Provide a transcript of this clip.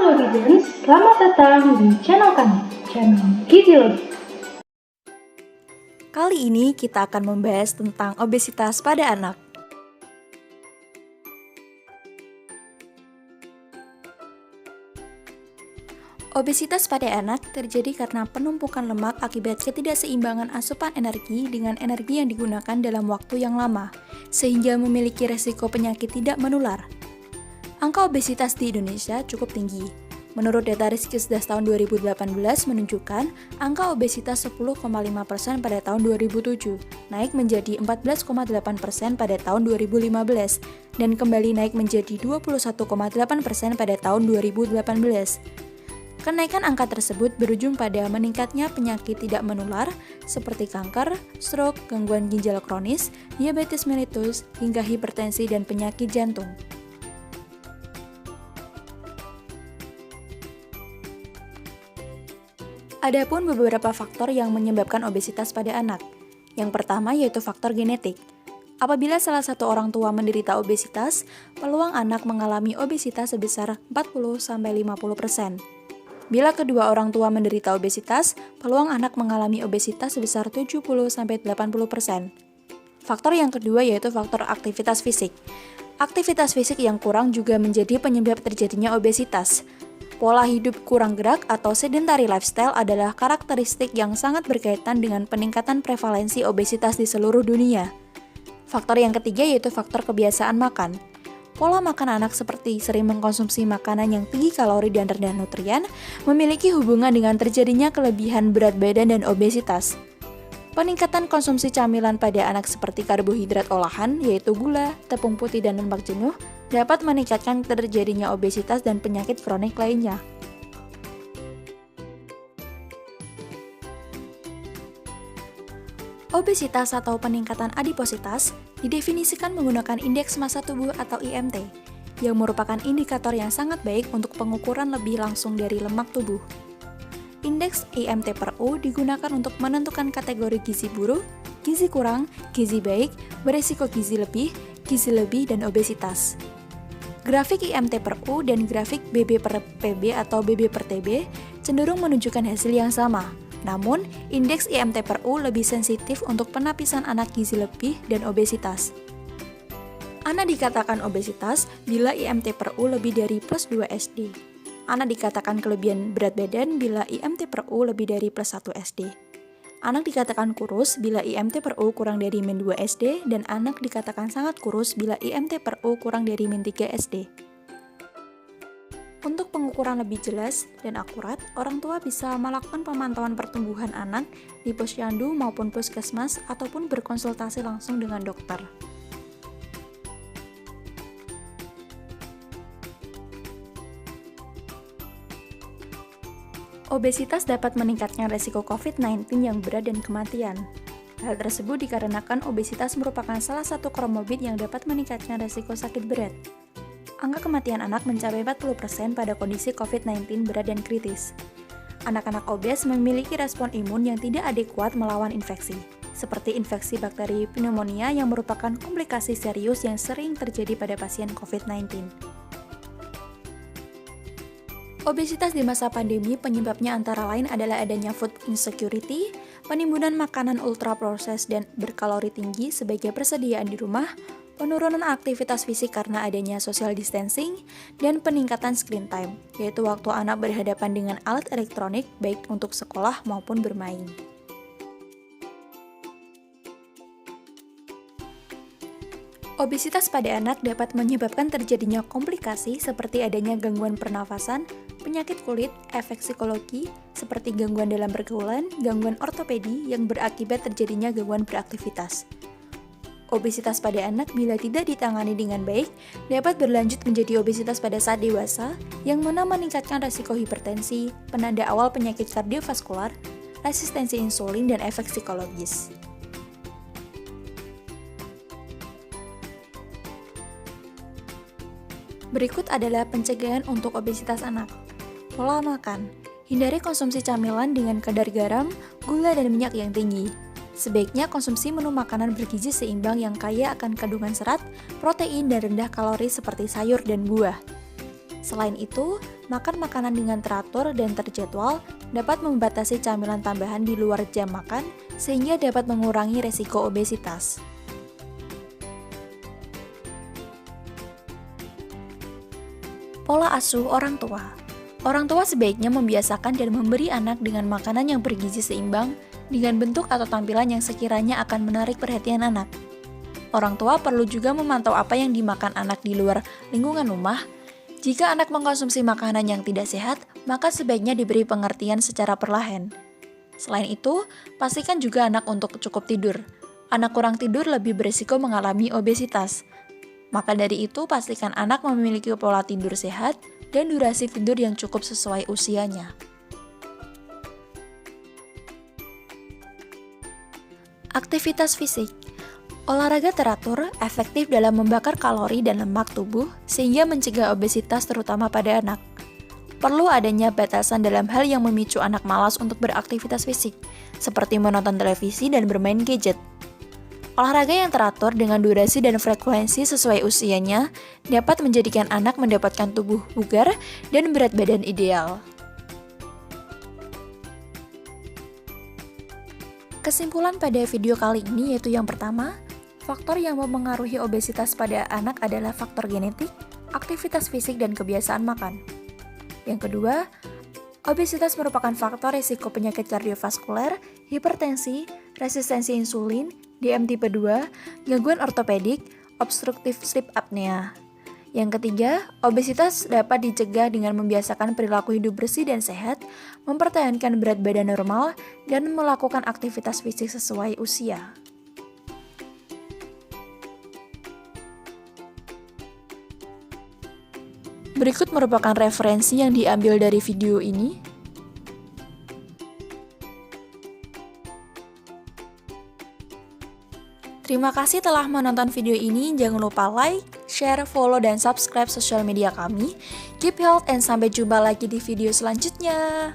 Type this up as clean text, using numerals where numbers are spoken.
Logidens, selamat datang di channel kami, channel Giziologi. Kali ini kita akan membahas tentang obesitas pada anak. Obesitas pada anak terjadi karena penumpukan lemak akibat ketidakseimbangan asupan energi dengan energi yang digunakan dalam waktu yang lama, sehingga memiliki resiko penyakit tidak menular. Angka obesitas di Indonesia cukup tinggi. Menurut data Riskesdas tahun 2018 menunjukkan angka obesitas 10,5% pada tahun 2007, naik menjadi 14,8% pada tahun 2015, dan kembali naik menjadi 21,8% pada tahun 2018. Kenaikan angka tersebut berujung pada meningkatnya penyakit tidak menular seperti kanker, stroke, gangguan ginjal kronis, diabetes mellitus, hingga hipertensi dan penyakit jantung. Adapun beberapa faktor yang menyebabkan obesitas pada anak. Yang pertama yaitu faktor genetik. Apabila salah satu orang tua menderita obesitas, peluang anak mengalami obesitas sebesar 40-50%. Bila kedua orang tua menderita obesitas, peluang anak mengalami obesitas sebesar 70-80%. Faktor yang kedua yaitu faktor aktivitas fisik. Aktivitas fisik yang kurang juga menjadi penyebab terjadinya obesitas. Pola hidup kurang gerak atau sedentary lifestyle adalah karakteristik yang sangat berkaitan dengan peningkatan prevalensi obesitas di seluruh dunia. Faktor yang ketiga yaitu faktor kebiasaan makan. Pola makan anak seperti sering mengkonsumsi makanan yang tinggi kalori dan rendah nutrien memiliki hubungan dengan terjadinya kelebihan berat badan dan obesitas. Peningkatan konsumsi camilan pada anak seperti karbohidrat olahan, yaitu gula, tepung putih, dan lemak jenuh, dapat meningkatkan terjadinya obesitas dan penyakit kronik lainnya. Obesitas atau peningkatan adipositas didefinisikan menggunakan indeks massa tubuh atau IMT, yang merupakan indikator yang sangat baik untuk pengukuran lebih langsung dari lemak tubuh. Indeks IMT/U digunakan untuk menentukan kategori gizi buruk, gizi kurang, gizi baik, berisiko gizi lebih, dan obesitas. Grafik IMT/U dan grafik BB/PB atau BB/TB cenderung menunjukkan hasil yang sama. Namun, indeks IMT/U lebih sensitif untuk penapisan anak gizi lebih dan obesitas. Anak dikatakan obesitas bila IMT/U lebih dari +2 SD. Anak dikatakan kelebihan berat badan bila IMT/U lebih dari +1 SD. Anak dikatakan kurus bila IMT/U kurang dari -2 SD, dan anak dikatakan sangat kurus bila IMT/U kurang dari -3 SD. Untuk pengukuran lebih jelas dan akurat, orang tua bisa melakukan pemantauan pertumbuhan anak di posyandu maupun puskesmas ataupun berkonsultasi langsung dengan dokter. Obesitas dapat meningkatkan resiko COVID-19 yang berat dan kematian. Hal tersebut dikarenakan obesitas merupakan salah satu komorbid yang dapat meningkatkan resiko sakit berat. Angka kematian anak mencapai 40% pada kondisi COVID-19 berat dan kritis. Anak-anak obes memiliki respon imun yang tidak adekuat melawan infeksi, seperti infeksi bakteri pneumonia yang merupakan komplikasi serius yang sering terjadi pada pasien COVID-19. Obesitas di masa pandemi penyebabnya antara lain adalah adanya food insecurity, penimbunan makanan ultra-proses dan berkalori tinggi sebagai persediaan di rumah, penurunan aktivitas fisik karena adanya social distancing, dan peningkatan screen time, yaitu waktu anak berhadapan dengan alat elektronik baik untuk sekolah maupun bermain. Obesitas pada anak dapat menyebabkan terjadinya komplikasi seperti adanya gangguan pernafasan, penyakit kulit, efek psikologi, seperti gangguan dalam pergaulan, gangguan ortopedi yang berakibat terjadinya gangguan beraktivitas. Obesitas pada anak bila tidak ditangani dengan baik, dapat berlanjut menjadi obesitas pada saat dewasa, yang mana meningkatkan resiko hipertensi, penanda awal penyakit kardiovaskular, resistensi insulin, dan efek psikologis. Berikut adalah pencegahan untuk obesitas anak. Pola makan. Hindari konsumsi camilan dengan kadar garam, gula, dan minyak yang tinggi. Sebaiknya konsumsi menu makanan bergizi seimbang yang kaya akan kandungan serat, protein, dan rendah kalori seperti sayur dan buah. Selain itu, makan makanan dengan teratur dan terjadwal dapat membatasi camilan tambahan di luar jam makan sehingga dapat mengurangi resiko obesitas. Pola asuh orang tua. Orang tua sebaiknya membiasakan dan memberi anak dengan makanan yang bergizi seimbang dengan bentuk atau tampilan yang sekiranya akan menarik perhatian anak. Orang tua perlu juga memantau apa yang dimakan anak di luar lingkungan rumah. Jika anak mengkonsumsi makanan yang tidak sehat, maka sebaiknya diberi pengertian secara perlahan. Selain itu, pastikan juga anak untuk cukup tidur. Anak kurang tidur lebih berisiko mengalami obesitas. Maka dari itu, pastikan anak memiliki pola tidur sehat dan durasi tidur yang cukup sesuai usianya. Aktivitas fisik. Olahraga teratur efektif dalam membakar kalori dan lemak tubuh sehingga mencegah obesitas terutama pada anak. Perlu adanya batasan dalam hal yang memicu anak malas untuk beraktivitas fisik, seperti menonton televisi dan bermain gadget. Olahraga yang teratur dengan durasi dan frekuensi sesuai usianya dapat menjadikan anak mendapatkan tubuh bugar dan berat badan ideal. Kesimpulan pada video kali ini yaitu yang pertama, faktor yang mempengaruhi obesitas pada anak adalah faktor genetik, aktivitas fisik, dan kebiasaan makan. Yang kedua, obesitas merupakan faktor risiko penyakit kardiovaskuler, hipertensi, resistensi insulin, DM tipe 2, gangguan ortopedik, obstruktif sleep apnea. Yang ketiga, obesitas dapat dicegah dengan membiasakan perilaku hidup bersih dan sehat, mempertahankan berat badan normal, dan melakukan aktivitas fisik sesuai usia. Berikut merupakan referensi yang diambil dari video ini. Terima kasih telah menonton video ini. Jangan lupa like, share, follow, dan subscribe sosial media kami. Keep health and sampai jumpa lagi di video selanjutnya.